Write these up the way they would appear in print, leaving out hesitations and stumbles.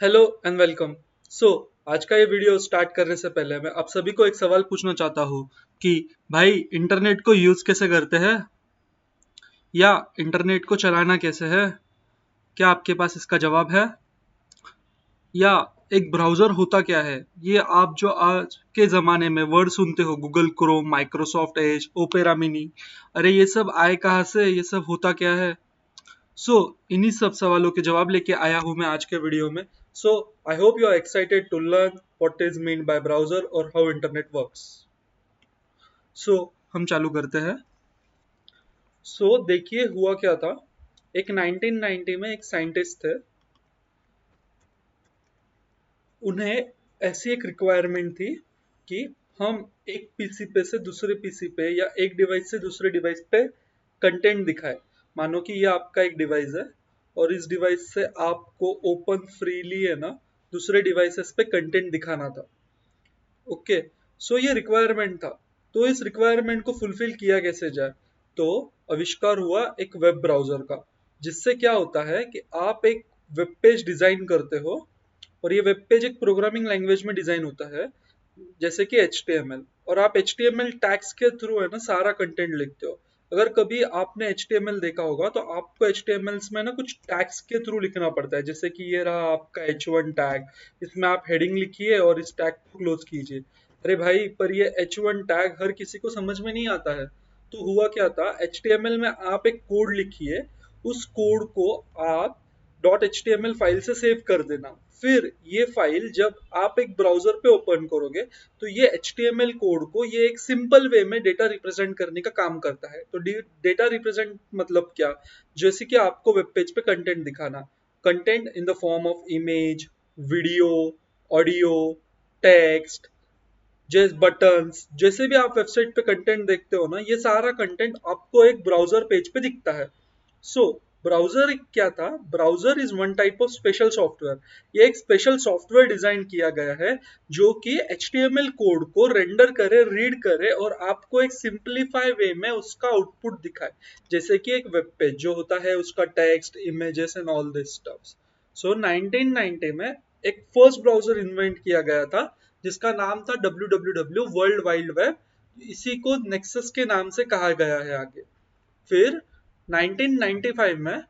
Hello and welcome. सो आज का ये वीडियो स्टार्ट करने से पहले मैं आप सभी को एक सवाल पूछना चाहता हूँ कि भाई इंटरनेट को यूज कैसे करते हैं या इंटरनेट को चलाना कैसे है। क्या आपके पास इसका जवाब है? या एक ब्राउजर होता क्या है? ये आप जो आज के ज़माने में वर्ड सुनते हो, Google Chrome, Microsoft Edge, opera mini, अरे ये सब आए कहाँ से? ये सब होता क्या है? सो इन्हीं सब सवालों के जवाब लेके आया हूं मैं आज के वीडियो में। So I hope you are excited to learn what is mean by browser और हाउ इंटरनेट वर्क्स। सो हम चालू करते हैं। सो देखिए हुआ क्या था। एक 1990 में एक साइंटिस्ट थे। उन्हें ऐसी एक रिक्वायरमेंट थी कि हम एक पीसी पे से दूसरे पीसी पे या एक डिवाइस से दूसरे डिवाइस पे कंटेंट दिखाए। मानो कि ये आपका एक डिवाइस है और इस डिवाइस से आपको ओपन फ्रीली है ना दूसरे डिवाइसेस पे कंटेंट दिखाना था। ओके। सो ये रिक्वायरमेंट था। तो इस रिक्वायरमेंट को फुलफिल किया कैसे जाए? तो आविष्कार हुआ एक वेब ब्राउजर का, जिससे क्या होता है कि आप एक वेब पेज डिजाइन करते हो और ये वेब पेज एक प्रोग्रामिंग लैंग्वेज में डिजाइन होता है, जैसे कि HTML। और आप HTML टैग्स के थ्रू है ना सारा कंटेंट लिखते हो। अगर कभी आपने HTML देखा होगा तो आपको HTML में ना कुछ टैग्स के थ्रू लिखना पड़ता है, जैसे कि ये रहा आपका H1 टैग। इसमें आप हेडिंग लिखिए और इस टैग को क्लोज कीजिए। अरे भाई, पर ये H1 टैग हर किसी को समझ में नहीं आता है। तो हुआ क्या था, HTML में आप एक कोड लिखिए, उस कोड को आप .html फाइल से सेव कर देना। फिर ये फाइल जब आप एक ब्राउजर पे ओपन करोगे तो ये HTML कोड को ये एक सिंपल वे में डेटा रिप्रेजेंट करने का काम करता है। तो डेटा रिप्रेजेंट मतलब क्या? जैसे कि आपको वेब पेज पे कंटेंट दिखाना, content in the form of image, video, audio, text, जैसे बटन्स, जैसे भी आप वेबसाइट पे कंटेंट देखते हो ना, ये सारा कंटेंट आपको एक ब्राउजर पेज पे दिखता है। सो ब्राउजर क्या था? Browser is one type of special software. ये एक स्पेशल सॉफ्टवेयर डिजाइन किया गया है जो कि HTML कोड को रेंडर करे, रीड करे और आपको एक सिंपलीफाई वे में उसका आउटपुट दिखाए। जैसे कि एक वेब पेज जो होता है, उसका text, images and all this stuffs. So 1990 में एक फर्स्ट ब्राउजर इन्वेंट किया गया था जिसका नाम था WWW, वर्ल्ड वाइड वेब। इसी को नेक्सस के नाम से कहा गया है आगे। फिर 1995 में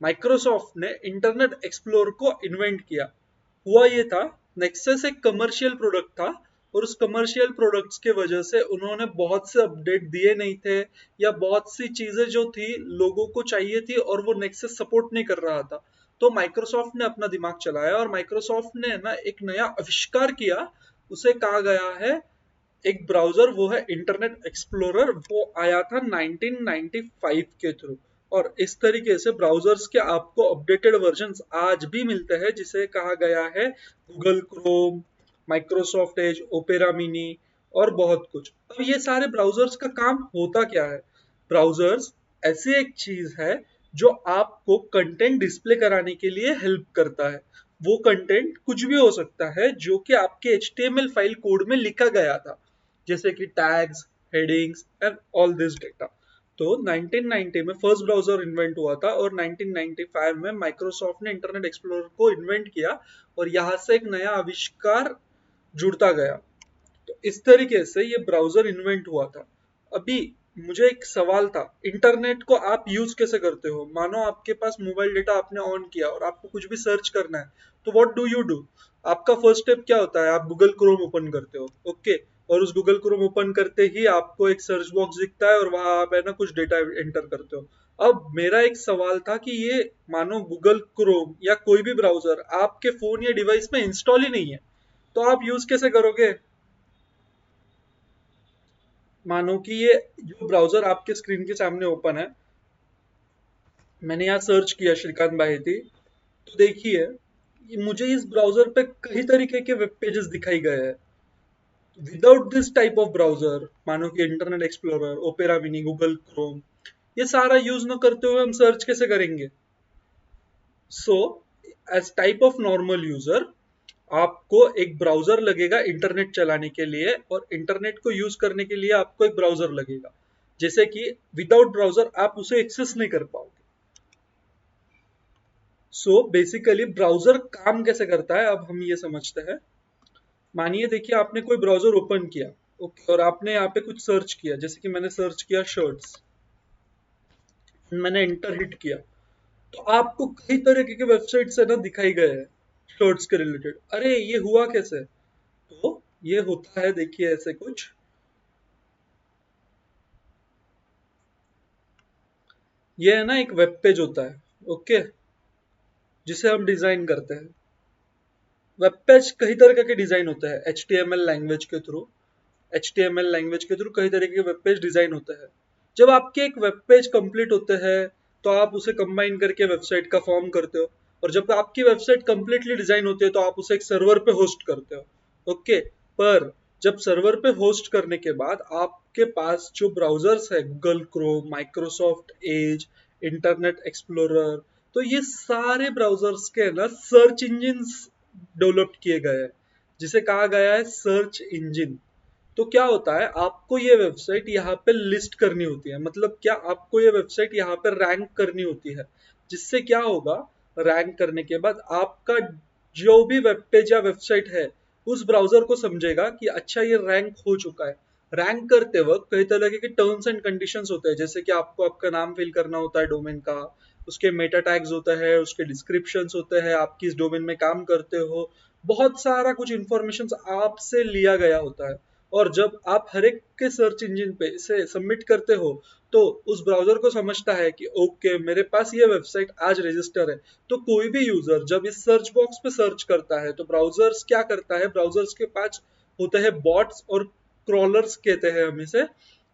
माइक्रोसॉफ्ट ने इंटरनेट एक्सप्लोरर को इन्वेंट किया। हुआ ये था, नेक्सस एक कमर्शियल प्रोडक्ट था और उस कमर्शियल प्रोडक्ट्स के वजह से उन्होंने बहुत से अपडेट दिए नहीं थे, या बहुत सी चीजें जो थी लोगों को चाहिए थी और वो नेक्सस सपोर्ट नहीं कर रहा था। तो माइक्रोसॉफ्ट ने अपना दिमाग चलाया और माइक्रोसॉफ्ट ने ना एक नया आविष्कार किया। उसे कहा गया है एक ब्राउजर, वो है इंटरनेट एक्सप्लोरर। वो आया था 1995 के थ्रू। और इस तरीके से ब्राउजर्स के आपको अपडेटेड वर्जन्स आज भी मिलते हैं, जिसे कहा गया है Google Chrome, Microsoft Edge, opera mini और बहुत कुछ। अब ये सारे ब्राउजर्स का काम होता क्या है? ब्राउजर्स ऐसी एक चीज है जो आपको कंटेंट डिस्प्ले कराने के लिए हेल्प करता है। वो कंटेंट कुछ भी हो सकता है जो कि आपके HTML फाइल कोड में लिखा गया था, जैसे कि tags, headings and all this data. तो 1990 में फर्स्ट ब्राउजर इन्वेंट हुआ था और 1995 में माइक्रोसॉफ्ट ने इंटरनेट एक्सप्लोरर को इन्वेंट किया और यहाँ से एक नया आविष्कार जुड़ता गया। तो इस तरीके से ये ब्राउजर इन्वेंट हुआ था। अभी मुझे एक सवाल था, इंटरनेट को आप यूज कैसे करते हो? मानो आपके पास मोबाइल डेटा आपने ऑन किया और आपको कुछ भी सर्च करना है, तो व्हाट डू यू डू? आपका फर्स्ट स्टेप क्या होता है? आप गूगल क्रोम ओपन करते हो। ओके। और उस गूगल क्रोम ओपन करते ही आपको एक सर्च बॉक्स दिखता है और वहां आप है ना कुछ डेटा एंटर करते हो। अब मेरा एक सवाल था कि ये मानो गूगल क्रोम या कोई भी ब्राउजर आपके फोन या डिवाइस में इंस्टॉल ही नहीं है, तो आप यूज कैसे करोगे? मानो कि ये जो ब्राउजर आपके स्क्रीन के सामने ओपन है, मैंने यहाँ सर्च किया श्रीकांत बाहेती, तो देखिए मुझे इस ब्राउजर पे कई तरीके के वेब पेजेस दिखाई गए हैं। Without this type of browser, मानो कि internet explorer, opera mini, Google Chrome, ये सारा यूज न करते हुए हम सर्च कैसे करेंगे? So as type of normal user, आपको एक ब्राउजर लगेगा इंटरनेट चलाने के लिए, और इंटरनेट को यूज करने के लिए आपको एक ब्राउजर लगेगा। जैसे कि विदाउट ब्राउजर आप उसे एक्सेस नहीं कर पाओगे। सो बेसिकली ब्राउजर काम कैसे करता है अब हम ये समझते हैं। मानिए देखिए आपने कोई ब्राउजर ओपन किया, ओके, और आपने यहाँ पे कुछ सर्च किया, जैसे कि मैंने सर्च किया शर्ट्स, मैंने इंटर हिट किया, तो आपको कई तरीके के वेबसाइट्स है ना दिखाई गए हैं शर्ट्स के रिलेटेड। अरे ये हुआ कैसे? तो ये होता है देखिए ऐसे कुछ, ये है ना एक वेब पेज होता है, ओके, जिसे हम डिजाइन करते हैं। वेब पेज कई तरह के डिजाइन होते हैं HTML लैंग्वेज के थ्रू, HTML लैंग्वेज के थ्रू कई तरीके के वेब पेज डिजाइन होते हैं। जब आपके एक वेब पेज कंप्लीट होते हैं तो आप उसे कंबाइन करके वेबसाइट का फॉर्म करते हो, और जब आपकी वेबसाइट कंप्लीटली डिजाइन होती है तो आप उसे एक सर्वर पे होस्ट करते हो, ओके। पर जब सर्वर पे होस्ट करने के बाद आपके पास जो ब्राउजर्स है, Google Chrome, Microsoft Edge, internet explorer, तो ये सारे ब्राउजर्स के ना सर्च इंजिन डेवलप किए गए हैं, जिसे कहा गया है सर्च इंजिन। तो क्या होता है, आपको ये वेबसाइट यहाँ पे लिस्ट करनी होती है, मतलब क्या, आपको ये वेबसाइट यहाँ पे रैंक करनी होती है, जिससे क्या होगा, रैंक करने के बाद आपका जो भी वेब पेज या वेबसाइट है उस ब्राउजर को समझेगा कि अच्छा ये रैंक हो चुका है। रैंक करते वक्त कई तरह के टर्म्स एंड कंडीशंस होते हैं, जैसे कि आपको आपका नाम फिल करना होता है डोमेन का, उसके मेटा टैग्स होते हैं, उसके डिस्क्रिप्शंस होते हैं, आप किस डोमेन में काम करते हो, बहुत सारा कुछ इंफॉर्मेशन आपसे लिया गया होता है। और जब आप हर एक के सर्च इंजन पे इसे सबमिट करते हो तो उस ब्राउजर को समझता है कि ओके मेरे पास ये वेबसाइट आज रजिस्टर है। तो कोई भी यूजर जब इस सर्च बॉक्स पे सर्च करता है तो ब्राउजर्स क्या करता है, ब्राउजर्स के पास होते हैं बॉट्स और क्रॉलर्स कहते हैं हम इसे।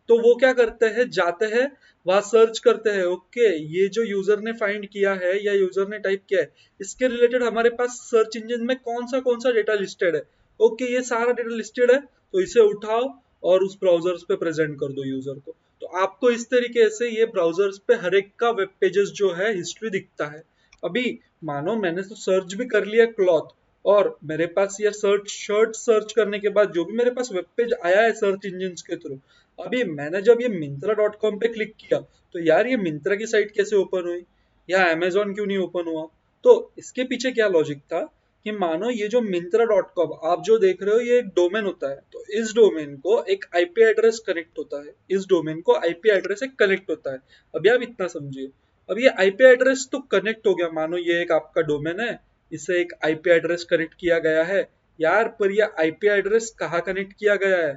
तो वो क्या करते हैं, जाते हैं वहां सर्च करते हैं, ओके ये जो यूजर ने फाइंड किया है या यूजर ने टाइप किया है इसके रिलेटेड हमारे पास सर्च इंजन में कौन सा डेटा लिस्टेड है, ओके ये सारा डेटा लिस्टेड है, तो इसे उठाओ और उस ब्राउजर्स पे प्रेजेंट कर दो यूजर को। तो आपको इस तरीके से ये ब्राउजर्स पे हर एक का वेब पेजेस जो है हिस्ट्री दिखता है। अभी मानो मैंने तो सर्च भी कर लिया क्लॉथ, और मेरे पास ये सर्च शर्ट सर्च करने के बाद जो भी मेरे पास वेब पेज आया है सर्च इंजिन के थ्रू, अभी मैंने जब ये Myntra.com पे क्लिक किया तो यार ये मिंत्रा की साइट कैसे ओपन हुई, या अमेजोन क्यों नहीं ओपन हुआ? तो इसके पीछे क्या लॉजिक था कि मानो ये जो Myntra.com आप जो देख रहे हो ये एक डोमेन होता है, तो इस डोमेन को एक आईपी एड्रेस कनेक्ट होता है, इस डोमेन को आईपी एड्रेस एक कनेक्ट होता है। अभी आप इतना समझिए, अब ये आईपी एड्रेस तो कनेक्ट हो गया, मानो ये एक आपका डोमेन है, इसे एक आईपी एड्रेस कनेक्ट किया गया है। यार पर ये आईपी एड्रेस कहाँ कनेक्ट किया गया है?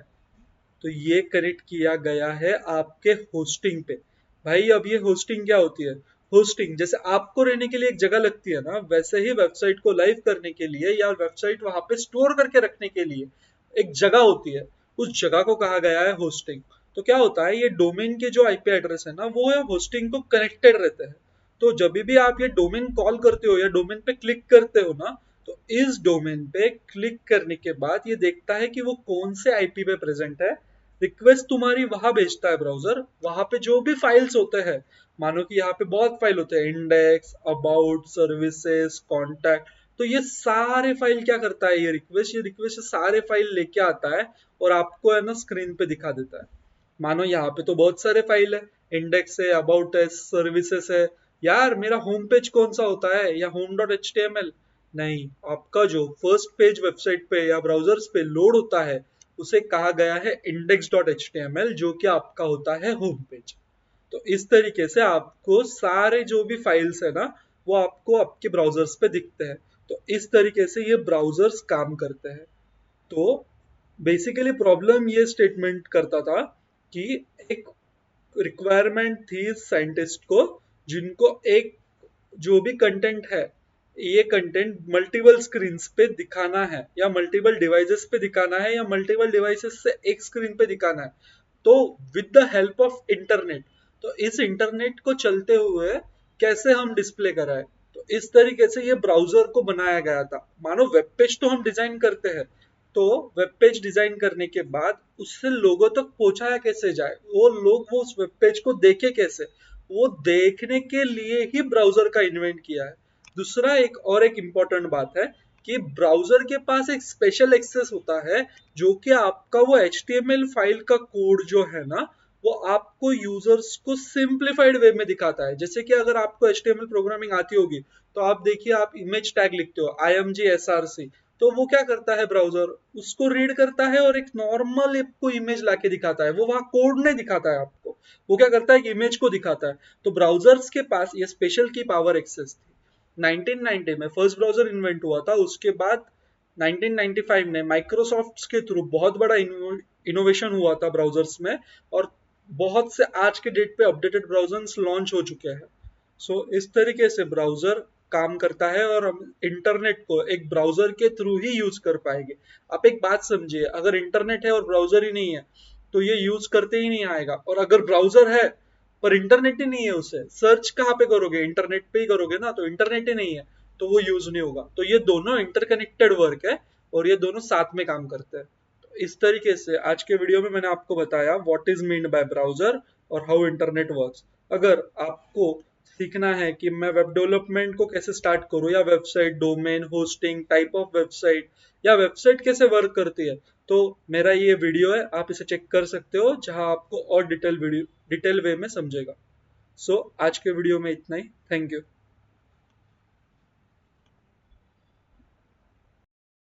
तो ये कनेक्ट किया गया है आपके होस्टिंग पे। भाई अब ये होस्टिंग क्या होती है? होस्टिंग जैसे आपको रहने के लिए एक जगह लगती है ना, वैसे ही वेबसाइट को लाइव करने के लिए या वेबसाइट वहां पे स्टोर करके रखने के लिए एक जगह होती है, उस जगह को कहा गया है होस्टिंग। तो क्या होता है, ये डोमेन के जो आईपी एड्रेस है ना वो है होस्टिंग को कनेक्टेड रहते हैं। तो जब भी आप ये डोमेन कॉल करते हो या डोमेन पे क्लिक करते हो ना, तो इस डोमेन पे क्लिक करने के बाद ये देखता है कि वो कौन से आईपी पे प्रेजेंट है, रिक्वेस्ट तुम्हारी वहां भेजता है ब्राउजर, वहां पे जो भी फाइल्स होते हैं, मानो कि यहाँ पे बहुत फाइल होते हैं, इंडेक्स, अबाउट, सर्विसेज, कॉन्टैक्ट, तो ये सारे फाइल क्या करता है, ये रिक्वेस्ट सारे फाइल लेके आता है और आपको है ना स्क्रीन पे दिखा देता है। मानो यहाँ पे तो बहुत सारे फाइल है, इंडेक्स है, अबाउट है, सर्विसेज है। यार मेरा होम पेज कौन सा होता है, या home.html? नहीं, आपका जो फर्स्ट पेज वेबसाइट पे या ब्राउजर्स पे लोड होता है उसे कहा गया है index.html, जो कि आपका होता है होम पेज। तो इस तरीके से आपको सारे जो भी फाइल्स है ना वो आपको आपके ब्राउजर्स पे दिखते हैं। तो इस तरीके से ये ब्राउजर्स काम करते हैं। तो बेसिकली प्रॉब्लम ये स्टेटमेंट करता था कि एक रिक्वायरमेंट थी साइंटिस्ट को, जिनको एक जो भी कंटेंट है ये कंटेंट मल्टीपल स्क्रीन पे दिखाना है या मल्टीपल डिवाइसेस पे दिखाना है या मल्टीपल डिवाइसेस से एक स्क्रीन पे दिखाना है, तो with the help of internet. तो इस इंटरनेट को चलते हुए कैसे हम डिस्प्ले कराए, तो इस तरीके से ये ब्राउजर को बनाया गया था। मानो वेब पेज तो हम डिजाइन करते हैं, तो वेब पेज डिजाइन करने के बाद उससे लोगों तक पहुंचाया कैसे जाए, वो लोग वो उस वेब पेज को देखे कैसे, वो देखने के लिए ही ब्राउजर का इन्वेंट किया है। दूसरा एक इम्पोर्टेंट बात है कि ब्राउजर के पास एक स्पेशल एक्सेस होता है, जो कि आपका वो HTML फाइल का कोड जो है ना वो आपको यूजर्स को सिंप्लीफाइड वे में दिखाता है। जैसे कि अगर आपको HTML प्रोग्रामिंग आती होगी तो आप देखिए, आप इमेज टैग लिखते हो imgsrc, तो वो क्या करता है, ब्राउजर उसको रीड करता है और एक नॉर्मल आपको इमेज लाके दिखाता है, वो वहां कोड नहीं दिखाता है आपको, वो क्या करता है, एक इमेज को दिखाता है। तो ब्राउजर्स के पास ये स्पेशल की पावर एक्सेस थी। 1990 में फर्स्ट ब्राउजर इन्वेंट हुआ था, उसके बाद 1995 में माइक्रोसॉफ्ट के थ्रू बहुत बड़ा इनोवेशन हुआ था ब्राउजर्स में, और बहुत से आज के डेट पे अपडेटेड ब्राउजर्स लॉन्च हो चुके हैं। इस तरीके से ब्राउजर काम करता है, और हम इंटरनेट को एक ब्राउजर के थ्रू ही यूज कर पाएंगे। आप एक बात समझिए, अगर इंटरनेट है और ब्राउजर ही नहीं है तो ये यूज करते ही नहीं आएगा, और अगर ब्राउजर है पर इंटरनेट ही नहीं है, उसे सर्च कहाँ पे करोगे, इंटरनेट पे ही करोगे ना, तो इंटरनेट ही नहीं है तो वो यूज नहीं होगा। तो ये दोनों इंटरकनेक्टेड वर्क है, और ये दोनों साथ में काम करते हैं। तो इस तरीके से आज के वीडियो में मैंने आपको बताया what is mean by browser और हाउ इंटरनेट वर्क्स। अगर आपको सीखना है कि मैं वेब डेवलपमेंट को कैसे स्टार्ट करूं, या website domain hosting type of website, या वेबसाइट कैसे वर्क करती है, तो मेरा ये वीडियो है, आप इसे चेक कर सकते हो, जहां आपको और डिटेल वे में समझेगा। आज के वीडियो में इतना ही। Thank you.